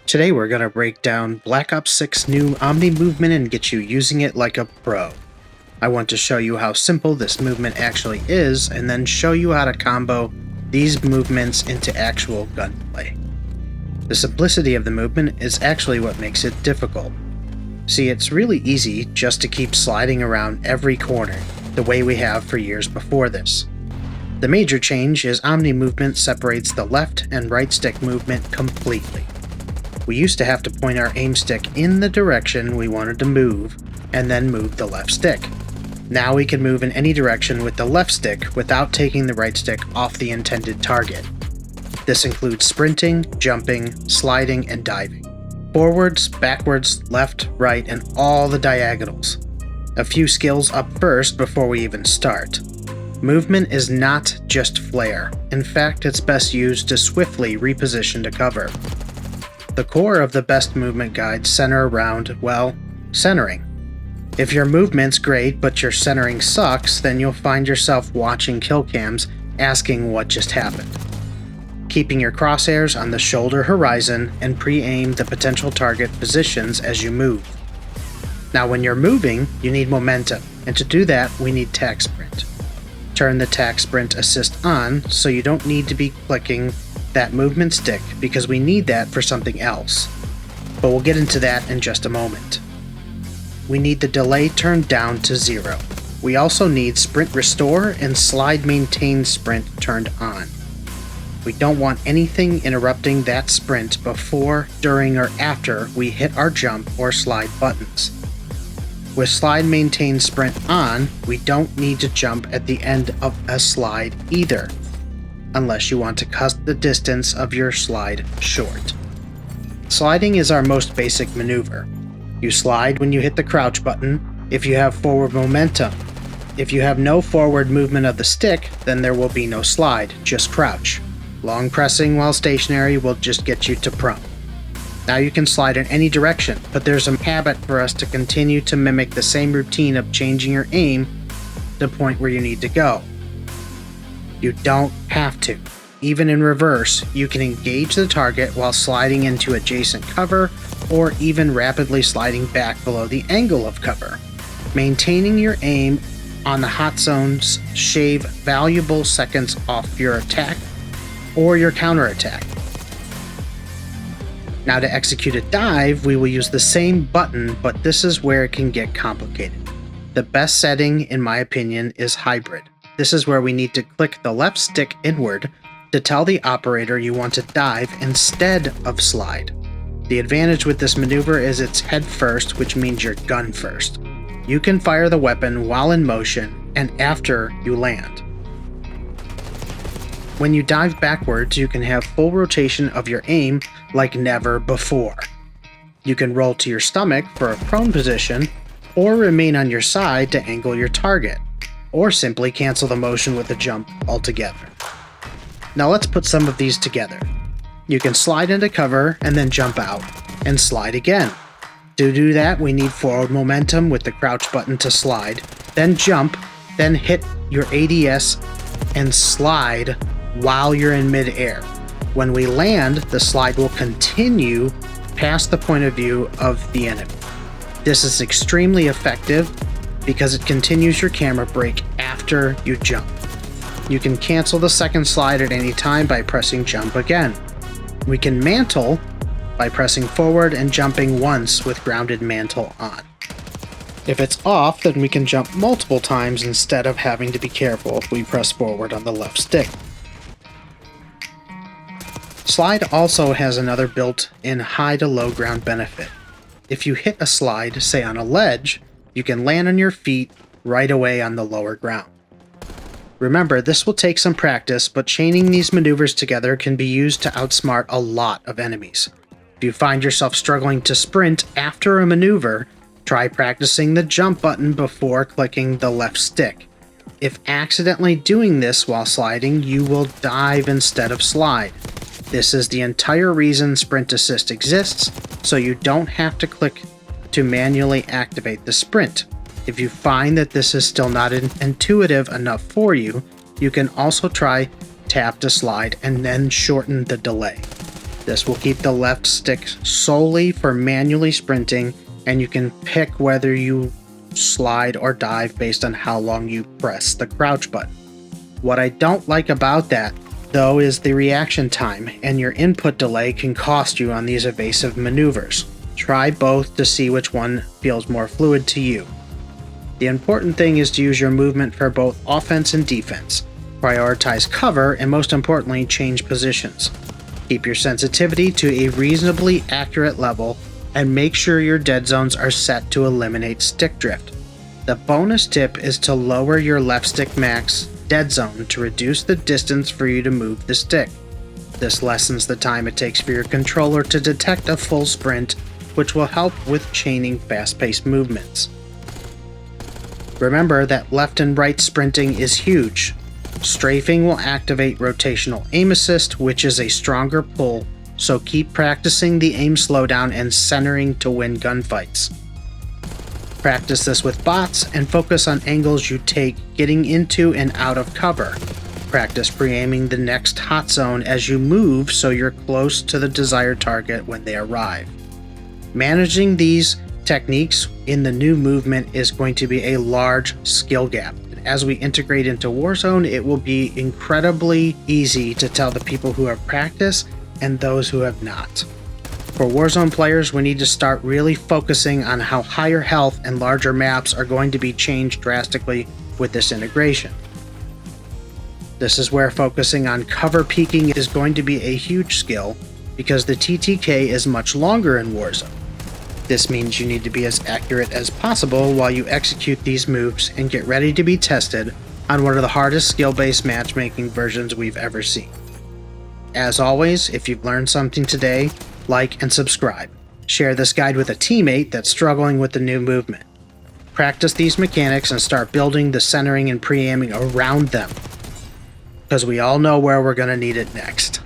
Today we're going to break down Black Ops 6 new Omni movement and get you using it like a pro. I want to show you how simple this movement actually is, and then show you how to combo these movements into actual gunplay. The simplicity of the movement is actually what makes it difficult. See, it's really easy just to keep sliding around every corner, the way we have for years before this. The major change is Omni movement separates the left and right stick movement completely. We used to have to point our aim stick in the direction we wanted to move, and then move the left stick. Now we can move in any direction with the left stick without taking the right stick off the intended target. This includes sprinting, jumping, sliding, and diving. Forwards, backwards, left, right, and all the diagonals. A few skills up first before we even start. Movement is not just flair. In fact, it's best used to swiftly reposition to cover. The core of the best movement guides center around, well, centering. If your movement's great but your centering sucks, then you'll find yourself watching kill cams asking what just happened. Keeping your crosshairs on the shoulder horizon and pre-aim the potential target positions as you move. Now when you're moving, you need momentum, and to do that we need tack sprint. Turn the tack sprint assist on so you don't need to be clicking that movement stick because we need that for something else. But we'll get into that in just a moment. We need the delay turned down to 0. We also need sprint restore and slide maintain sprint turned on. We don't want anything interrupting that sprint before, during, or after we hit our jump or slide buttons. With slide maintain sprint on, we don't need to jump at the end of a slide either, unless you want to cut the distance of your slide short. Sliding is our most basic maneuver. You slide when you hit the crouch button if you have forward momentum. If you have no forward movement of the stick, then there will be no slide, just crouch. Long pressing while stationary will just get you to prone. Now you can slide in any direction, but there's a habit for us to continue to mimic the same routine of changing your aim to the point where you need to go. You don't have to. Even in reverse, you can engage the target while sliding into adjacent cover, or even rapidly sliding back below the angle of cover. Maintaining your aim on the hot zones shave valuable seconds off your attack or your counterattack. Now to execute a dive, we will use the same button, but this is where it can get complicated. The best setting, in my opinion, is hybrid. This is where we need to click the left stick inward to tell the operator you want to dive instead of slide. The advantage with this maneuver is it's head first, which means you're gun first. You can fire the weapon while in motion and after you land. When you dive backwards, you can have full rotation of your aim like never before. You can roll to your stomach for a prone position, or remain on your side to angle your target, or simply cancel the motion with a jump altogether. Now let's put some of these together. You can slide into cover and then jump out, and slide again. To do that, we need forward momentum with the crouch button to slide, then jump, then hit your ADS and slide while you're in mid-air. When we land, the slide will continue past the point of view of the enemy. This is extremely effective because it continues your camera break after you jump. You can cancel the second slide at any time by pressing jump again. We can mantle by pressing forward and jumping once with grounded mantle on. If it's off, then we can jump multiple times instead of having to be careful if we press forward on the left stick. Slide also has another built-in high to low ground benefit. If you hit a slide, say on a ledge, you can land on your feet right away on the lower ground. Remember, this will take some practice, but chaining these maneuvers together can be used to outsmart a lot of enemies. If you find yourself struggling to sprint after a maneuver, try practicing the jump button before clicking the left stick. If accidentally doing this while sliding, you will dive instead of slide. This is the entire reason Sprint Assist exists, so you don't have to click to manually activate the sprint. If you find that this is still not intuitive enough for you, you can also try tap to slide and then shorten the delay. This will keep the left stick solely for manually sprinting, and you can pick whether you slide or dive based on how long you press the crouch button. What I don't like about that, though, is the reaction time, and your input delay can cost you on these evasive maneuvers. Try both to see which one feels more fluid to you. The important thing is to use your movement for both offense and defense. Prioritize cover, and most importantly, change positions. Keep your sensitivity to a reasonably accurate level, and make sure your dead zones are set to eliminate stick drift. The bonus tip is to lower your left stick max dead zone to reduce the distance for you to move the stick. This lessens the time it takes for your controller to detect a full sprint, which will help with chaining fast-paced movements. Remember that left and right sprinting is huge. Strafing will activate rotational aim assist, which is a stronger pull, so keep practicing the aim slowdown and centering to win gunfights. Practice this with bots and focus on angles you take getting into and out of cover. Practice pre-aiming the next hot zone as you move so you're close to the desired target when they arrive. Managing these techniques in the new movement is going to be a large skill gap. As we integrate into Warzone, it will be incredibly easy to tell the people who have practiced and those who have not. For Warzone players, we need to start really focusing on how higher health and larger maps are going to be changed drastically with this integration. This is where focusing on cover peeking is going to be a huge skill, because the TTK is much longer in Warzone. This means you need to be as accurate as possible while you execute these moves and get ready to be tested on one of the hardest skill-based matchmaking versions we've ever seen. As always, if you've learned something today, like and subscribe. Share this guide with a teammate that's struggling with the new movement. Practice these mechanics and start building the centering and pre-aiming around them, because we all know where we're going to need it next.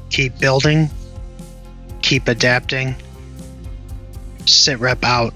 Keep building, keep adapting. SitRep out.